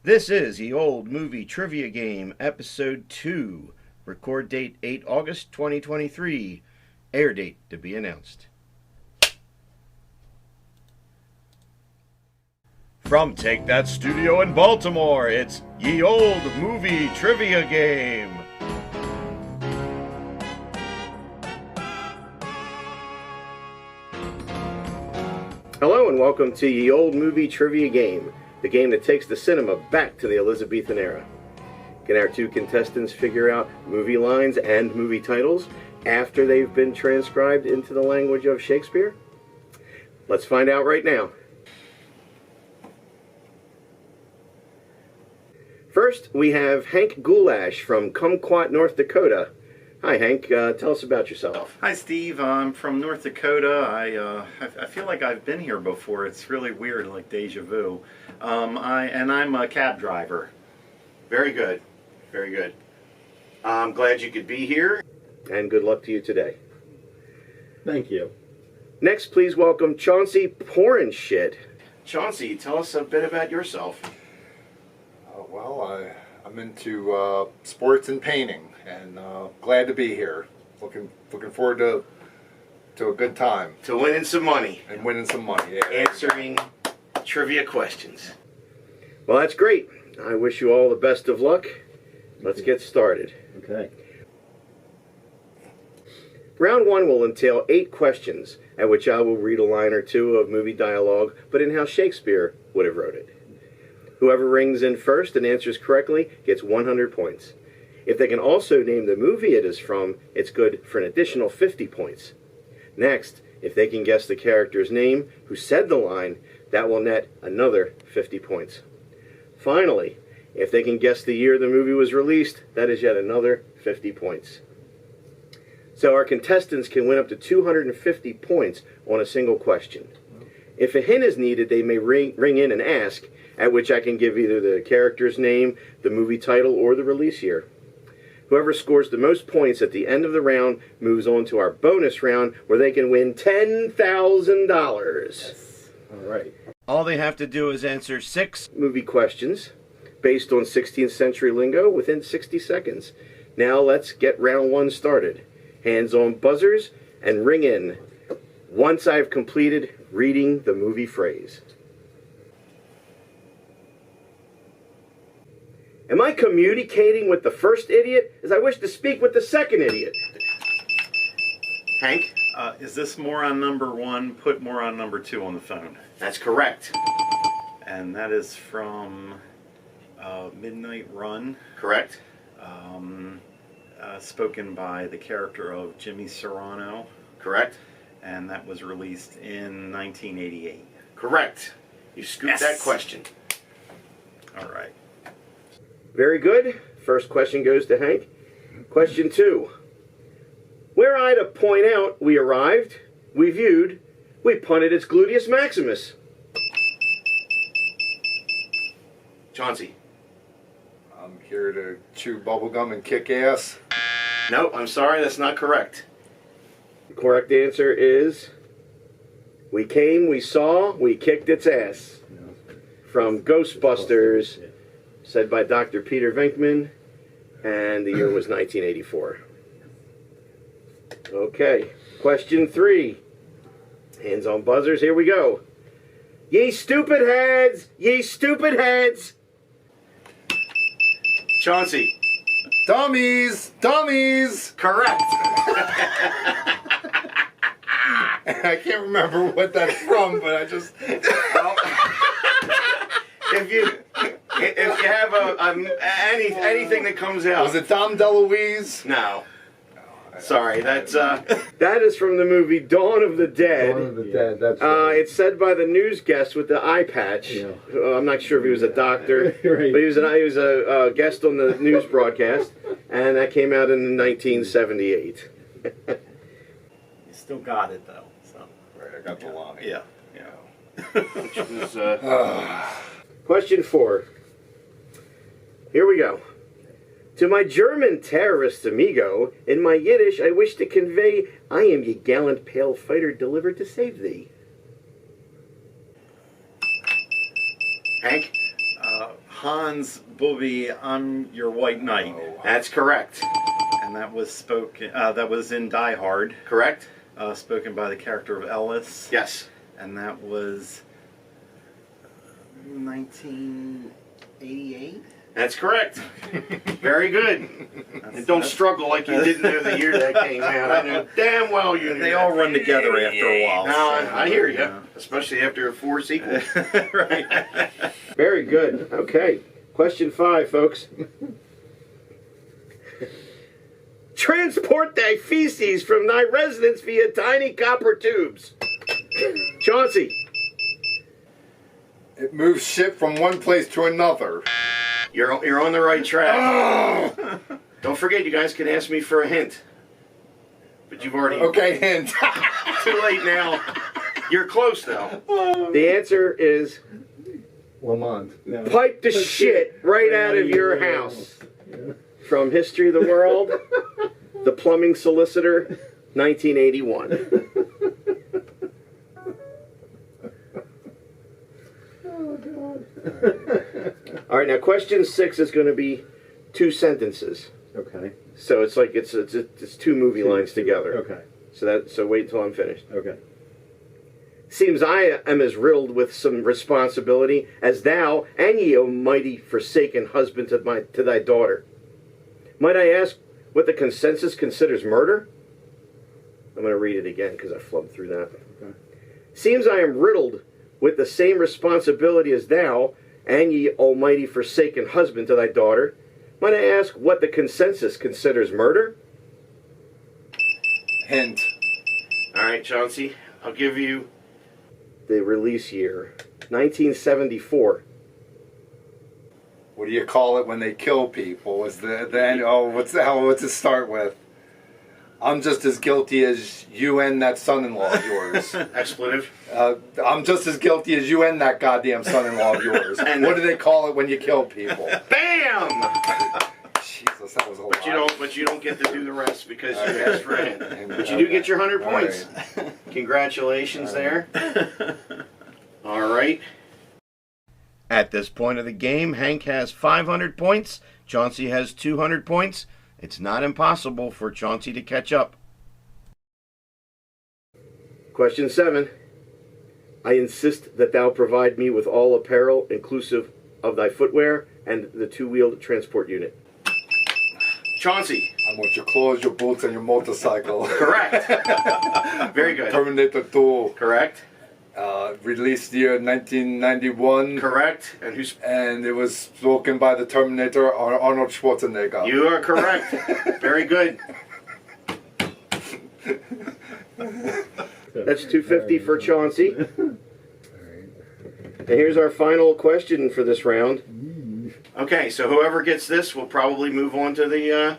This is the Old Movie Trivia Game, Episode 2. Record date 8 August 2023. Air date to be announced. From Take That Studio in Baltimore, it's Ye Old Movie Trivia Game. Hello and welcome to Ye Old Movie Trivia Game, the game that takes the cinema back to the Elizabethan era. Can our two contestants figure out movie lines and movie titles after they've been transcribed into the language of Shakespeare? Let's find out right now. First, we have Hank Goulash from Kumquat, North Dakota. Hi, Hank. Tell us about yourself. Hi, Steve. I'm from North Dakota. I feel like I've been here before. It's really weird, like deja vu. I'm a cab driver. Very good. Very good. I'm glad you could be here, and good luck to you today. Thank you. Next, please welcome Chauncey Porenschitt. Chauncey, tell us a bit about yourself. I'm into sports and painting, and glad to be here. Looking forward to a good time. To winning some money. And winning some money, yeah. Answering trivia questions. Well, that's great. I wish you all the best of luck. Let's get started. Okay. Round 1 will entail 8 questions, at which I will read a line or two of movie dialogue, but in how Shakespeare would have wrote it. Whoever rings in first and answers correctly gets 100 points. If they can also name the movie it is from, it's good for an additional 50 points. Next, if they can guess the character's name who said the line, that will net another 50 points. Finally, if they can guess the year the movie was released, that is yet another 50 points. So our contestants can win up to 250 points on a single question. If a hint is needed, they may ring in and ask, at which I can give either the character's name, the movie title, or the release year. Whoever scores the most points at the end of the round moves on to our bonus round, where they can win $10,000. Yes. All right. All they have to do is answer 6 movie questions based on 16th century lingo within 60 seconds. Now let's get round 1 started. Hands on buzzers and ring in once I've completed reading the movie phrase. Am I communicating with the first idiot as I wish to speak with the second idiot? Hank? Is this more on number 1? Put more on number 2 on the phone. That's correct. And that is from Midnight Run. Correct. Spoken by the character of Jimmy Serrano. Correct. And that was released in 1988. Correct. You scooped that question. All right. Very good. First question goes to Hank. Question 2. Were I to point out we arrived, we viewed, we punted its gluteus maximus. Chauncey. I'm here to chew bubblegum and kick ass. No, I'm sorry, that's not correct. The correct answer is we came, we saw, we kicked its ass. From Ghostbusters, said by Dr. Peter Venkman, and the year was 1984. Okay, question 3. Hands on buzzers, here we go. Ye stupid heads! Ye stupid heads! Chauncey. Dummies! Dummies! Correct. I can't remember what that's from, but I just... If you have anything that comes out. Was it Dom DeLuise? No. Sorry, that is from the movie Dawn of the Dead. Dawn of the Dead, that's right. It's said by the news guest with the eye patch. Yeah. I'm not sure if he was a doctor, Right. but he was a guest on the news broadcast, and that came out in 1978. You still got it, though. So. Right, I got the line. Yeah. Which was, question 4. Here we go. To my German terrorist amigo, in my Yiddish I wish to convey, I am ye gallant pale fighter delivered to save thee. Hank? Hans Booby, I'm your white knight. That's correct. And that was spoken. That was in Die Hard. Correct? Spoken by the character of Ellis. Yes. And that was 1988. That's correct. Very good. And don't struggle like you didn't know the year that came out. I knew damn well you knew They that. all run together after a while. No, so, I hear you. yeah. Especially after 4 sequels. Right. Very good. Okay. Question 5, folks. Transport thy feces from thy residence via tiny copper tubes. Chauncey. It moves shit from one place to another. You're on the right track. Don't forget, you guys can ask me for a hint. But you've already... Okay, hint. Too late now. You're close, though. The answer is... Lamont. No. Pipe the shit right out of your house. From History of the World, The Plumbing Solicitor, 1981. Oh, God. All right, now question 6 is going to be 2 sentences. Okay. So it's like it's 2 movie lines together. Okay. So wait until I'm finished. Okay. Seems I am as riddled with some responsibility as thou and ye, O mighty forsaken husband to thy daughter. Might I ask what the consensus considers murder? I'm going to read it again because I flubbed through that. Okay. Seems I am riddled with the same responsibility as thou and ye, almighty forsaken husband to thy daughter. Might I ask what the consensus considers murder? Hint. All right, Chauncey, I'll give you the release year, 1974. What do you call it when they kill people? Is the end? Oh, what's it start with? I'm just as guilty as you and that son-in-law of yours. Expletive. I'm just as guilty as you and that goddamn son-in-law of yours. And what do they call it when you kill people? Bam! Jesus, that was a lot. But you don't get to do the rest because you asked for it. But you do get your 100 points. Right. Congratulations there. All right. At this point of the game, Hank has 500 points. Chauncey has 200 points. It's not impossible for Chauncey to catch up. Question 7. I insist that thou provide me with all apparel, inclusive of thy footwear and the 2-wheeled transport unit. Chauncey. I want your clothes, your boots, and your motorcycle. Correct. Very good. Terminator 2. Correct. Released year 1991. Correct. And it was spoken by the Terminator, Arnold Schwarzenegger. You are correct. Very good. That's 250 for Chauncey. And here's our final question for this round. Okay, so whoever gets this will probably move on to the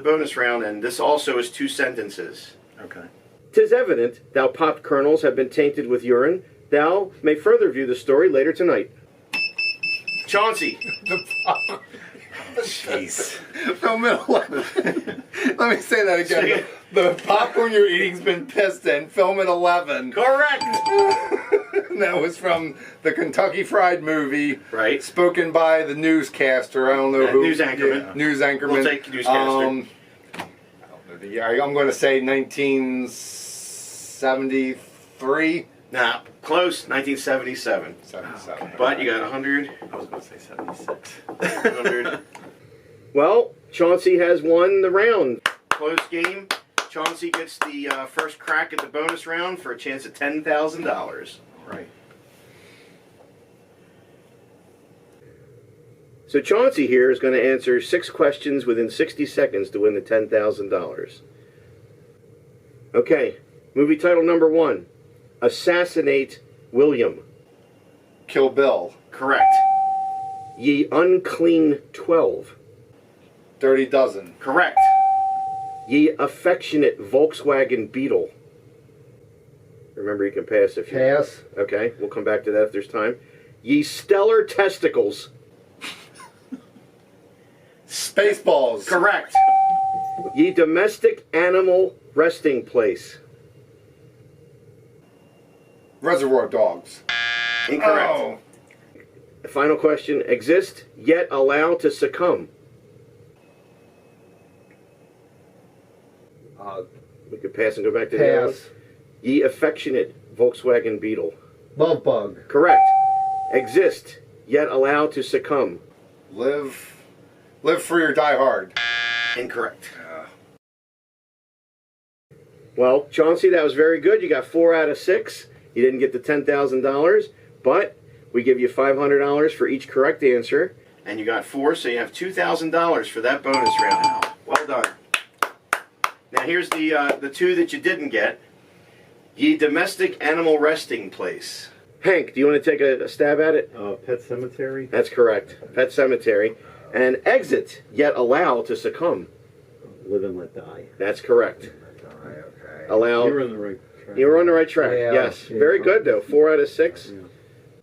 bonus round, and this also is 2 sentences. Okay. 'Tis evident thou popped kernels have been tainted with urine. Thou may further view the story later tonight. Chauncey. Jeez. Film at 11. Let me say that again. The popcorn you're eating's been pissed in. Film at 11. Correct. And that was from the Kentucky Fried Movie. Right. Spoken by the newscaster. I don't know who. News anchorman. News anchorman. We'll take newscaster. I don't know the year. I'm going to say 1973. Nah, close. 1977. 77. Okay. But you got 100. I was going to say 76. 100. Well, Chauncey has won the round. Close game. Chauncey gets the first crack at the bonus round for a chance at $10,000. Right. So Chauncey here is going to answer 6 questions within 60 seconds to win the $10,000. Okay, movie title number 1. Assassinate William. Kill Bill. Correct. Ye Unclean 12. Dirty Dozen. Correct. Ye Affectionate Volkswagen Beetle. Remember, you can pass if you... Pass. Okay, we'll come back to that if there's time. Ye Stellar Testicles. Spaceballs. Correct. Ye Domestic Animal Resting Place. Reservoir Dogs. Incorrect. Oh. Final question. Exist, yet allow to succumb. We could pass and go back to the other one. Pass. Ye affectionate Volkswagen Beetle. Love bug. Correct. Exist, yet allow to succumb. Live free or die hard. Incorrect. Well, Chauncey, that was very good. You got 4 out of 6. You didn't get the $10,000, but we give you $500 for each correct answer. And you got 4, so you have $2,000 for that bonus round. Well done. Now here's the 2 that you didn't get. Ye domestic animal resting place. Hank, do you want to take a stab at it? Pet cemetery. That's correct. Pet cemetery. And exit, yet allow to succumb. Live and let die. That's correct. Okay. Allow. You were on the right track. You were on the right track. Yeah, Yes. yeah. Very good, though. 4 out of 6. Yeah.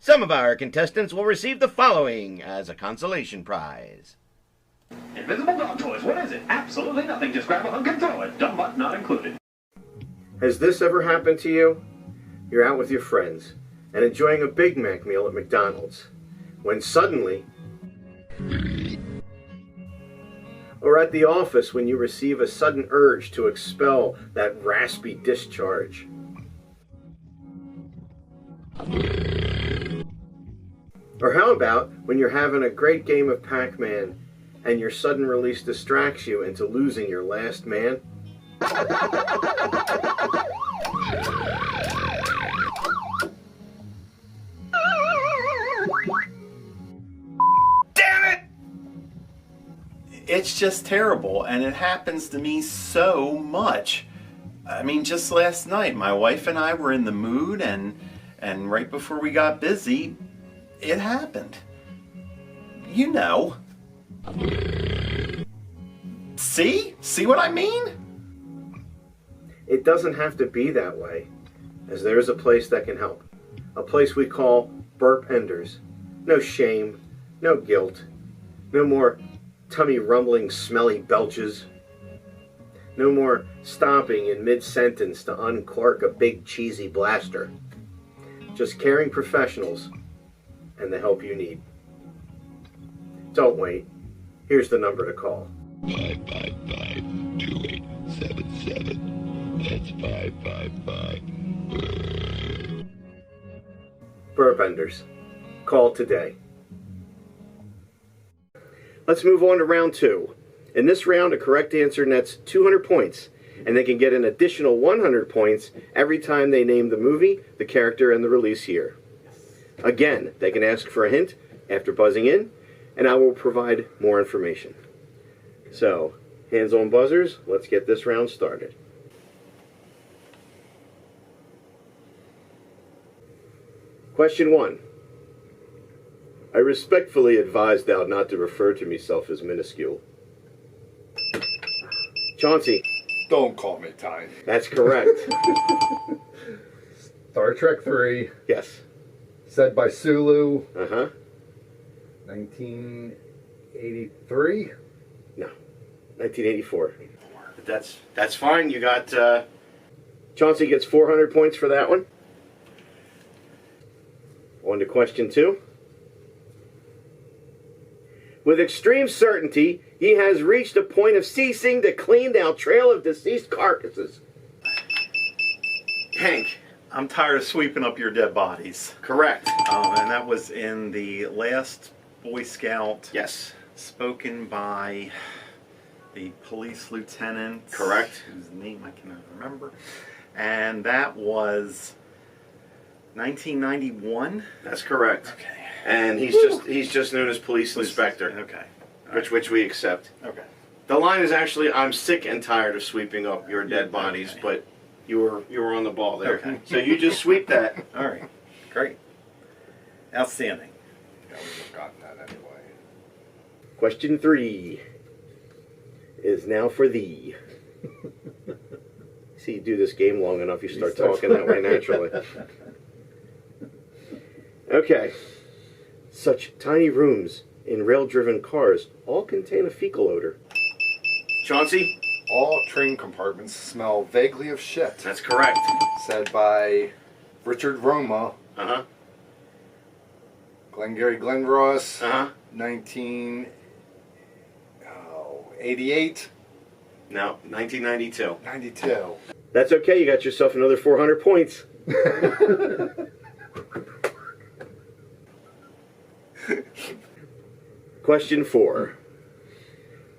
Some of our contestants will receive the following as a consolation prize. Invisible dog toys, what is it? Absolutely nothing. Just grab a hunk and throw it. Dumb butt not included. Has this ever happened to you? You're out with your friends and enjoying a Big Mac meal at McDonald's, when suddenly, or at the office when you receive a sudden urge to expel that raspy discharge. Or how about when you're having a great game of Pac-Man and your sudden release distracts you into losing your last man? It's just terrible, and it happens to me so much. I mean, just last night, my wife and I were in the mood, and right before we got busy, it happened. You know. See? See what I mean? It doesn't have to be that way, as there is a place that can help. A place we call Burp Enders. No shame, no guilt, no more tummy rumbling smelly belches. No more stopping in mid-sentence to uncork a big cheesy blaster. Just caring professionals and the help you need. Don't wait. Here's the number to call. 555-2877. That's 555. Burp Enders. Call today. Let's move on to round 2. In this round, a correct answer nets 200 points, and they can get an additional 100 points every time they name the movie, the character, and the release year. Again, they can ask for a hint after buzzing in, and I will provide more information. So, hands on buzzers, let's get this round started. Question 1. I respectfully advise thou not to refer to myself as minuscule. Chauncey. Don't call me tiny. That's correct. Star Trek 3. Yes. Said by Sulu. 1983? No. 1984. That's fine. You got Chauncey gets 400 points for that one. On to question 2. With extreme certainty, he has reached a point of ceasing to clean down trail of deceased carcasses. Hank. I'm tired of sweeping up your dead bodies. Correct. And that was in the last Boy Scout. Yes. Spoken by the police lieutenant. Correct. Whose name I cannot remember. And that was 1991. That's correct. Okay. And he's just known as police inspector. Okay. Which we accept. Okay. The line is actually, I'm sick and tired of sweeping up your dead bodies, okay. but you were on the ball there. Okay. So you just sweep that. All right. Great. Outstanding. Yeah, we would have gotten that anyway. Question 3 is now for thee. See, you do this game long enough, you start talking that way naturally. Okay. Such tiny rooms in rail-driven cars all contain a fecal odor. Chauncey? All train compartments smell vaguely of shit. That's correct. Said by Richard Roma. Glengarry Glen Ross. Uh-huh. 1988. No, 1992. 92. That's okay. You got yourself another 400 points. Question 4.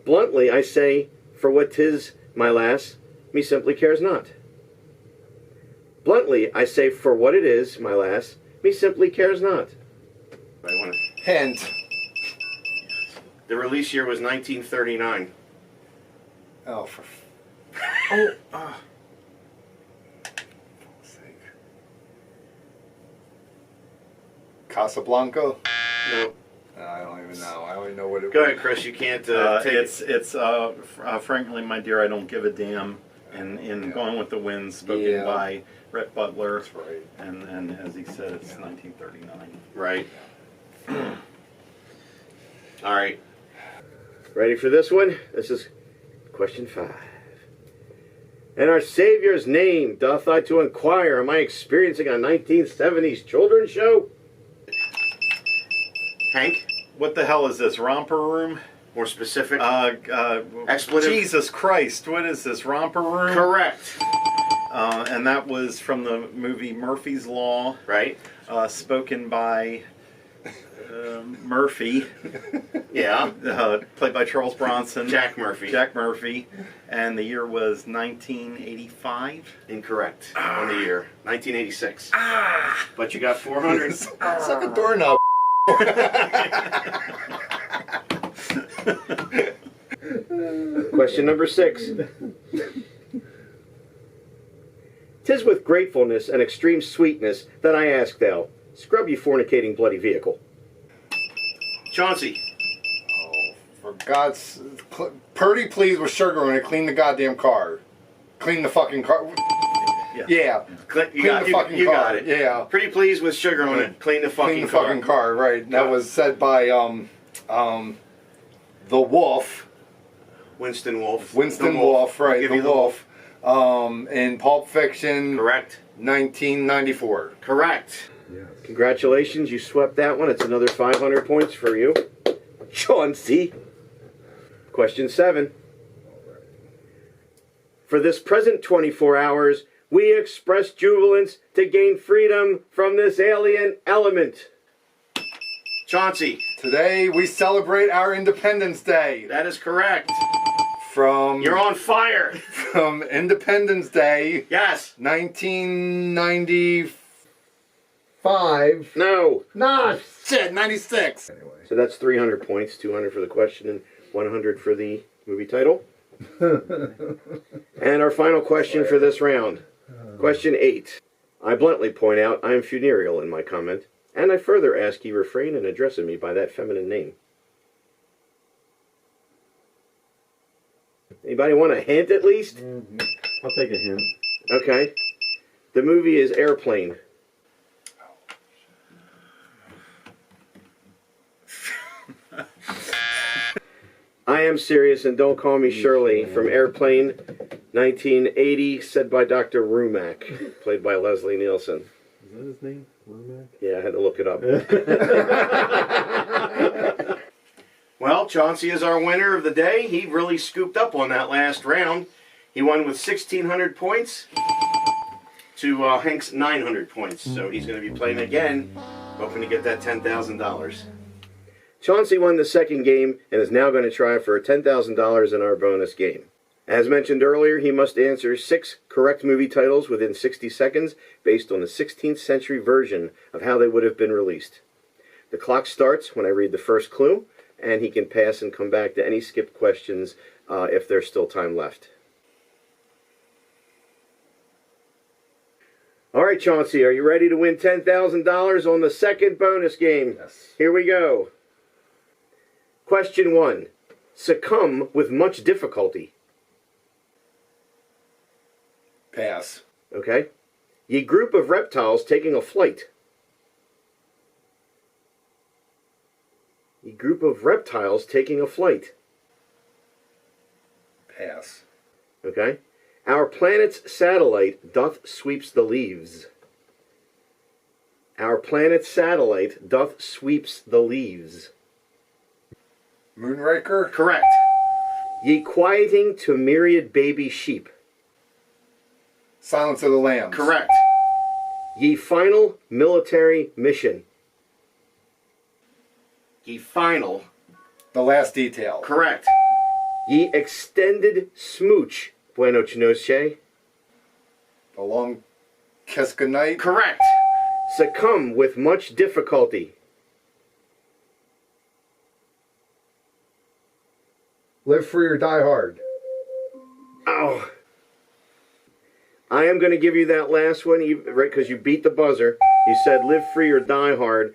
Bluntly, I say, for what 'tis, my lass, me simply cares not. Bluntly, I say, for what it is, my lass, me simply cares not. Hint. The release year was 1939. Oh, for sake. Casablanca? No. I don't even know. I only know what it Go was. ahead, Chris. You can't take it. It's frankly, my dear, I don't give a damn. In Gone with the Wind, spoken by Rhett Butler. That's right. And as he said, it's 1939. Right. All right. Ready for this one? This is question 5. In our Savior's name, doth I to inquire, am I experiencing a 1970s children's show? Hank? What the hell is this, Romper Room? More specific? Expletive? Jesus Christ, what is this, Romper Room? Correct. And that was from the movie Murphy's Law. Right. Spoken by Murphy. Yeah. Played by Charles Bronson. Jack Murphy. Jack Murphy. And the year was 1985. Incorrect. On the year. 1986. But you got 400. Suck a doorknob. Question number 6. "'Tis with gratefulness and extreme sweetness that I ask thou, scrub you fornicating bloody vehicle." Chauncey. Oh, for God's... Purdy, please, with sugar on it. Clean the goddamn car. Clean the fucking car. Yeah. You got it. Yeah. Pretty pleased with sugar on it. Clean the fucking Clean the car. fucking car, right. That was said by, the Wolf. Winston Wolfe. Winston Wolfe, right. Give The you the Wolf. In Pulp Fiction. Correct. 1994. Correct. Congratulations, you swept that one. It's another 500 points for you. Chauncey. Question 7. For this present 24 hours, we express jubilance to gain freedom from this alien element. Chauncey. Today we celebrate our Independence Day. That is correct. From You're on fire. From Independence Day. Yes. 1995. No. Nah, Shit, 96. anyway. So that's 300 points, 200 for the question and 100 for the movie title. And our final question for this round. Question 8. I bluntly point out I am funereal in my comment, and I further ask ye refrain in addressing me by that feminine name. Anybody want a hint at least? I'll take a hint. Okay. The movie is Airplane. I am serious and don't call me Shirley from Airplane 1980, said by Dr. Rumack, played by Leslie Nielsen. Is that his name? Womack? Yeah, I had to look it up. Well, Chauncey is our winner of the day. He really scooped up on that last round. He won with 1,600 points to Hank's 900 points. So he's going to be playing again, hoping to get that $10,000. Chauncey won the second game and is now going to try for $10,000 in our bonus game. As mentioned earlier, he must answer 6 correct movie titles within 60 seconds based on the 16th century version of how they would have been released. The clock starts when I read the first clue, and he can pass and come back to any skipped questions if there's still time left. All right, Chauncey, are you ready to win $10,000 on the second bonus game? Yes. Here we go. Question 1. Succumb with much difficulty. Pass. Okay. Ye group of reptiles taking a flight. Ye group of reptiles taking a flight. Pass. Okay. Our planet's satellite doth sweeps the leaves. Our planet's satellite doth sweeps the leaves. Moonraker? Correct. Ye quieting to myriad baby sheep. Silence of the Lambs. Correct. Ye final military mission. Ye final. The Last Detail. Correct. Ye extended smooch. Buenos noches. The Long Kiss Goodnight. Correct. Succumb with much difficulty. Live Free or Die Hard. Oh. I am going to give you that last one, right, because you beat the buzzer. You said live free or die hard.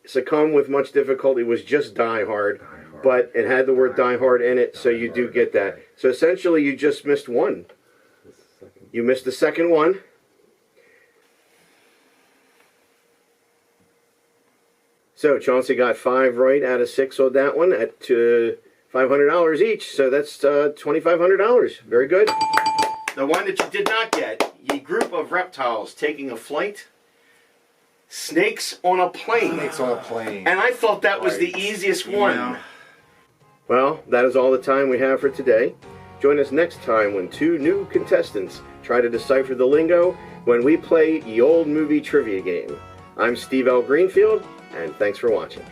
Succumb with much difficulty was just die hard, but it had the word die hard in it, so you do get that. So essentially, you just missed one. You missed the second one. So Chauncey got 5 right out of 6 on that one at $500 each. So that's $2,500. Very good. The one that you did not get, ye group of reptiles taking a flight. Snakes on a plane. Snakes on a Plane. And I thought that was the easiest one. know. Well, that is all the time we have for today. Join us next time when 2 new contestants try to decipher the lingo when we play Ye Old Movie Trivia Game. I'm Steve L. Greenfield, and thanks for watching.